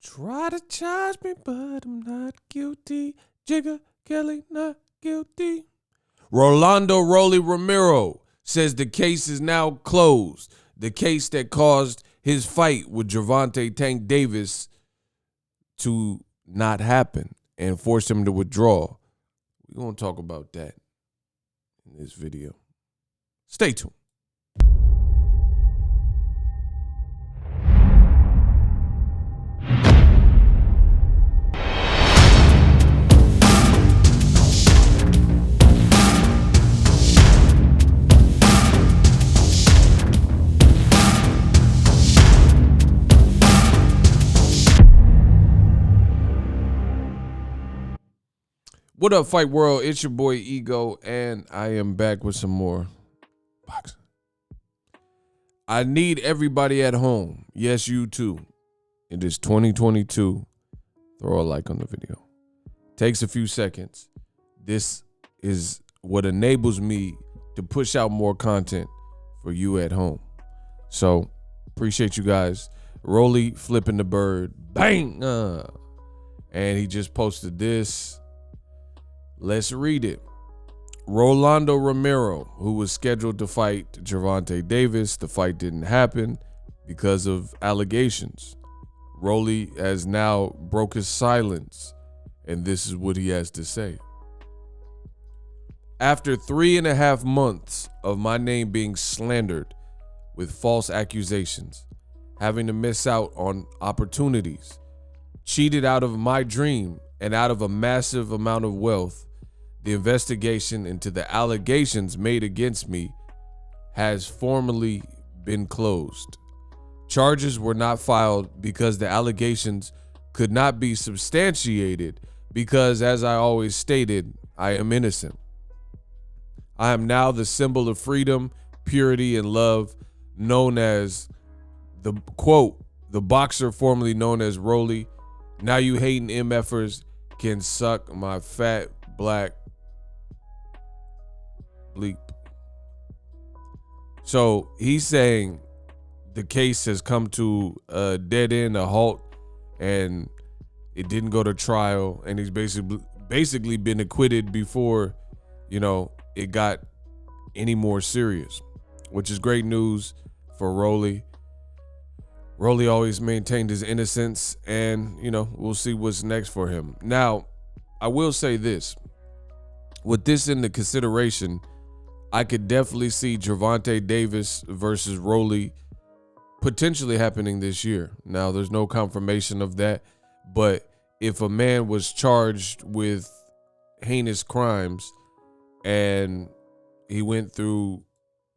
Try to charge me, but I'm not guilty. Jigga Kelly, not guilty. Rolando Romero says the case is now closed. The case that caused his fight with Gervonta Tank Davis to not happen and forced him to withdraw. We're going to talk about that in this video. Stay tuned. What up, Fight World? It's your boy Ego, and I am back with some more boxing. I need everybody at home, yes, you too. It is 2022. Throw a like on the video. Takes a few seconds. This is what enables me to push out more content for you at home. So, appreciate you guys. Rolly flipping the bird. Bang! And he just posted this. Let's read it. Rolando Romero, who was scheduled to fight Gervonta Davis, the fight didn't happen because of allegations. Rolly has now broke his silence, and this is what he has to say. After 3.5 months of my name being slandered with false accusations, having to miss out on opportunities, cheated out of my dream and out of a massive amount of wealth, the investigation into the allegations made against me has formally been closed. Charges were not filed because the allegations could not be substantiated because, as I always stated, I am innocent. I am now the symbol of freedom, purity, and love, known as the, quote, the boxer formerly known as Rolly. Now you hating MFers can suck my fat black bleep. So he's saying the case has come to a dead end, a halt, and it didn't go to trial, and he's basically been acquitted before, it got any more serious, which is great news for Rolly. Rolly always maintained his innocence, and we'll see what's next for him. Now, I will say this. With this into consideration, I could definitely see Gervonta Davis versus Rolly potentially happening this year. Now, there's no confirmation of that, but if a man was charged with heinous crimes and he went through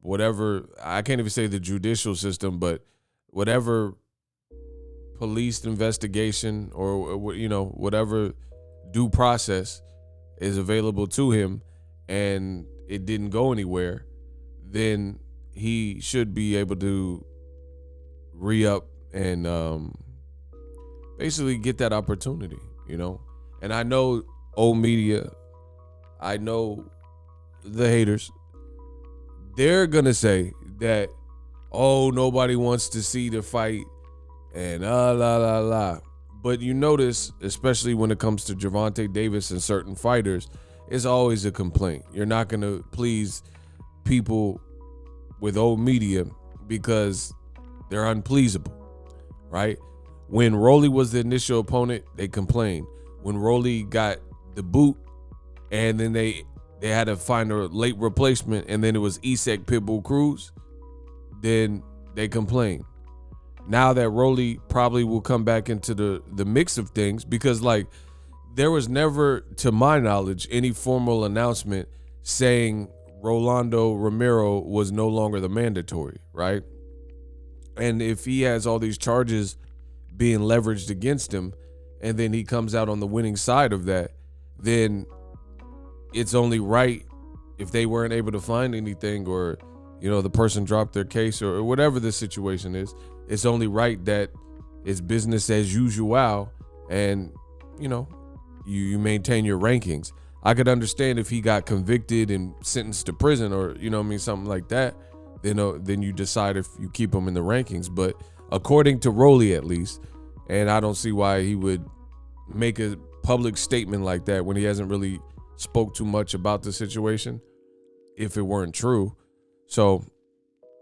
whatever, I can't even say the judicial system, but whatever police investigation or, whatever due process is available to him, and it didn't go anywhere, then he should be able to re-up and basically get that opportunity, And I know old media, I know the haters, they're going to say that, oh, nobody wants to see the fight and la. But you notice, especially when it comes to Gervonta Davis and certain fighters, it's always a complaint. You're not going to please people with old media because they're unpleasable, right? When Rolly was the initial opponent, they complained. When Rolly got the boot and then they had to find a late replacement and then it was Isak Pitbull Cruz, then they complained. Now that Rolly probably will come back into the mix of things, because there was never, to my knowledge, any formal announcement saying Rolando Romero was no longer the mandatory, right? And if he has all these charges being leveraged against him and then he comes out on the winning side of that, then it's only right, if they weren't able to find anything or, the person dropped their case or whatever the situation is, it's only right that it's business as usual and, you maintain your rankings. I could understand if he got convicted and sentenced to prison or, something like that, then you decide if you keep him in the rankings. But according to Rolly, at least, And I don't see why he would make a public statement like that when he hasn't really spoke too much about the situation if it weren't true. So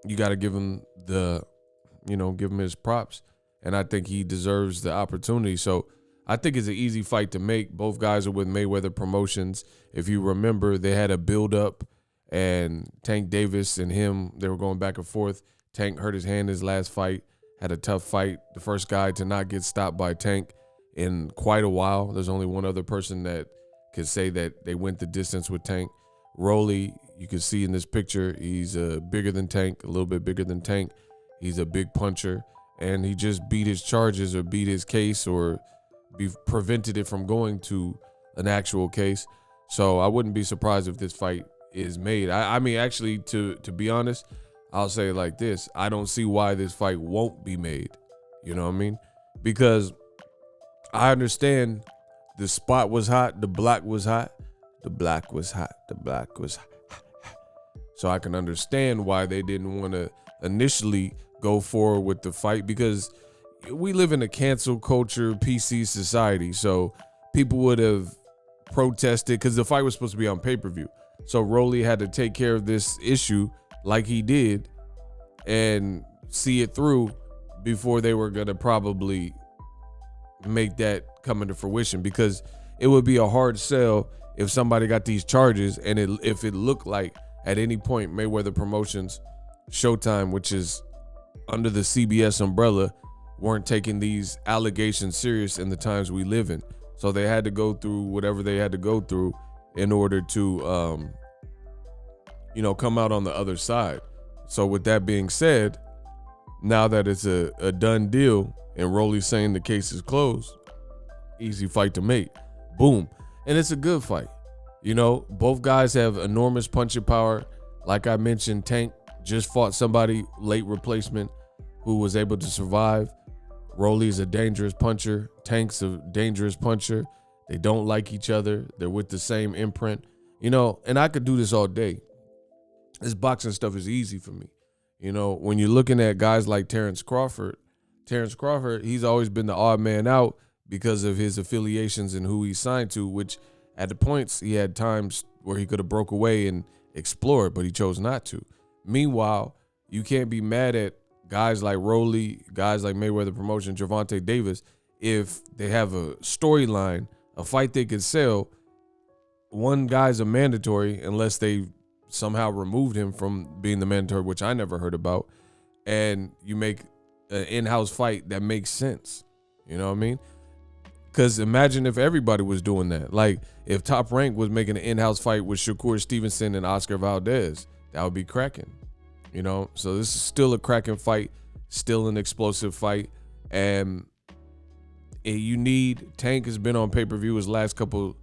you got to give him give him his props. And I think he deserves the opportunity. So I think it's an easy fight to make. Both guys are with Mayweather Promotions. If you remember, they had a build-up, and Tank Davis and him, they were going back and forth. Tank hurt his hand his last fight, had a tough fight. The first guy to not get stopped by Tank in quite a while. There's only one other person that could say that they went the distance with Tank. Rolly, you can see in this picture, he's bigger than Tank, a little bit bigger than Tank. He's a big puncher, and he just beat his charges or beat his case or prevented it from going to an actual case. So I wouldn't be surprised if this fight is made. I mean, actually, to be honest, I'll say it like this. I don't see why this fight won't be made. You know what I mean? Because I understand the spot was hot, the black was hot, the black was hot, the black was hot. So I can understand why they didn't want to initially go forward with the fight, because we live in a cancel culture, PC society. So people would have protested because the fight was supposed to be on pay-per-view. So Rolly had to take care of this issue like he did and see it through before they were going to probably make that come into fruition, because it would be a hard sell if somebody got these charges and if it looked like at any point Mayweather Promotions, Showtime, which is under the CBS umbrella, weren't taking these allegations serious in the times we live in. So they had to go through whatever they had to go through in order to come out on the other side. So with that being said, now that it's a done deal and Rolly's saying the case is closed, easy fight to make. Boom. And it's a good fight. Both guys have enormous punching power. Like I mentioned, Tank just fought somebody, late replacement, who was able to survive. Rolly's a dangerous puncher. Tank's a dangerous puncher. They don't like each other. They're with the same imprint. And I could do this all day. This boxing stuff is easy for me. When you're looking at guys like Terrence Crawford, he's always been the odd man out because of his affiliations and who he signed to, which at the points he had times where he could have broke away and explored, but he chose not to. Meanwhile, you can't be mad at guys like Rolly, guys like Mayweather Promotion, Gervonta Davis, if they have a storyline, a fight they could sell. One guy's a mandatory unless they somehow removed him from being the mandatory, which I never heard about, and you make an in-house fight that makes sense. You know what I mean? Because imagine if everybody was doing that. Like if Top Rank was making an in-house fight with Shakur Stevenson and Oscar Valdez, that would be cracking. So this is still a cracking fight, still an explosive fight. And Tank has been on pay-per-view his last couple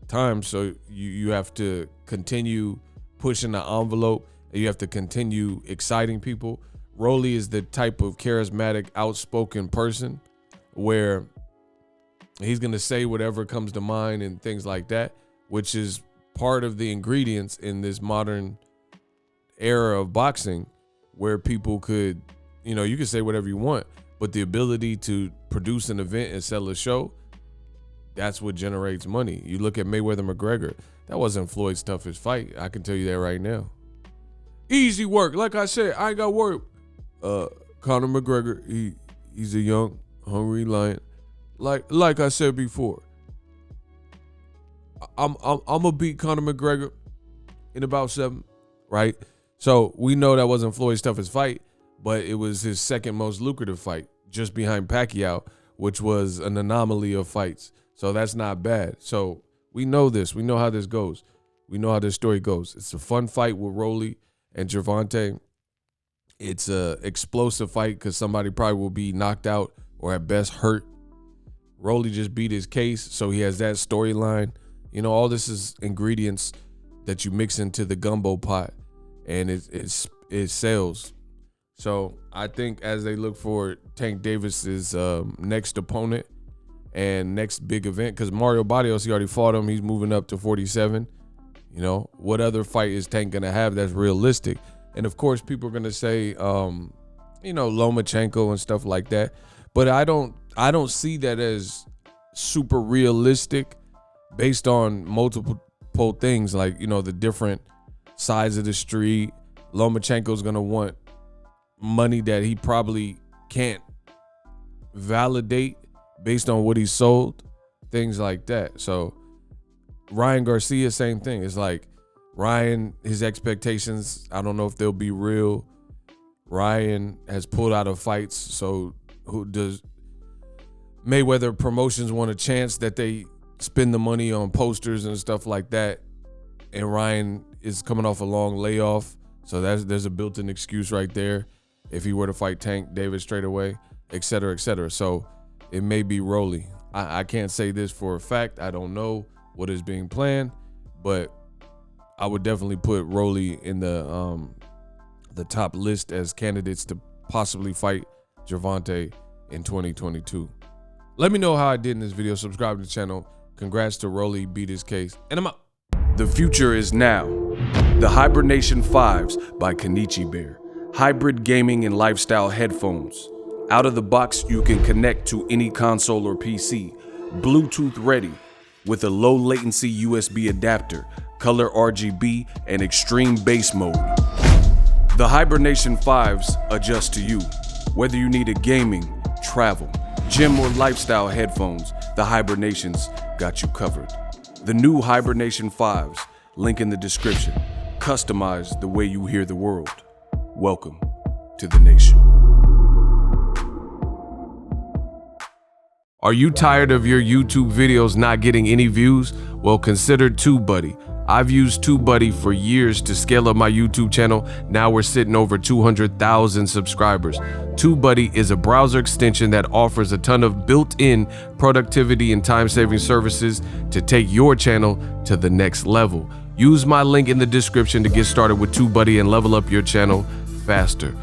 times, so you have to continue pushing the envelope, and you have to continue exciting people. Rolly is the type of charismatic, outspoken person where he's going to say whatever comes to mind and things like that, which is part of the ingredients in this modern era of boxing where people could, you can say whatever you want, but the ability to produce an event and sell a show, that's what generates money. You look at Mayweather McGregor, that wasn't Floyd's toughest fight. I can tell you that right now. Easy work. Like I said, I ain't got work. Conor McGregor, he's a young, hungry lion. Like I said before, I'm gonna beat Conor McGregor in about 7, right? So we know that wasn't Floyd's toughest fight, but it was his second most lucrative fight, just behind Pacquiao, which was an anomaly of fights. So that's not bad. So we know this. We know how this goes. We know how this story goes. It's a fun fight with Rolly and Gervonta. It's a explosive fight because somebody probably will be knocked out or at best hurt. Rolly just beat his case, so he has that storyline. All this is ingredients that you mix into the gumbo pot, and it sells. So I think as they look for Tank Davis's next opponent and next big event, because Mario Barrios, he already fought him. He's moving up to 47. What other fight is Tank going to have that's realistic? And of course, people are going to say, Lomachenko and stuff like that. But I don't I don't see that as super realistic based on multiple things, like, you know, the different sides of the street. Lomachenko's gonna want money that he probably can't validate based on what he sold, things like that. So Ryan Garcia, same thing. It's like Ryan, his expectations, I don't know if they'll be real. Ryan has pulled out of fights, so who does Mayweather Promotions want a chance that they spend the money on posters and stuff like that? And Ryan is coming off a long layoff, so there's a built-in excuse right there if he were to fight Tank Davis straight away, et cetera, et cetera. So it may be Rolly. I can't say this for a fact. I don't know what is being planned, but I would definitely put Rolly in the top list as candidates to possibly fight Gervonta in 2022. Let me know how I did in this video. Subscribe to the channel. Congrats to Rolly, beat his case, and I'm out. The future is now. The Hibernation 5s by Kenichi Bear. Hybrid gaming and lifestyle headphones. Out of the box, you can connect to any console or PC. Bluetooth ready with a low latency USB adapter, color RGB, and extreme bass mode. The Hibernation 5s adjust to you. Whether you need a gaming, travel, gym, or lifestyle headphones, the Hibernations got you covered. The new Hibernation 5s, link in the description. Customize the way you hear the world. Welcome to the nation. Are you tired of your YouTube videos not getting any views? Well, consider TubeBuddy. I've used TubeBuddy for years to scale up my YouTube channel. Now we're sitting over 200,000 subscribers. TubeBuddy is a browser extension that offers a ton of built-in productivity and time-saving services to take your channel to the next level. Use my link in the description to get started with TubeBuddy and level up your channel faster.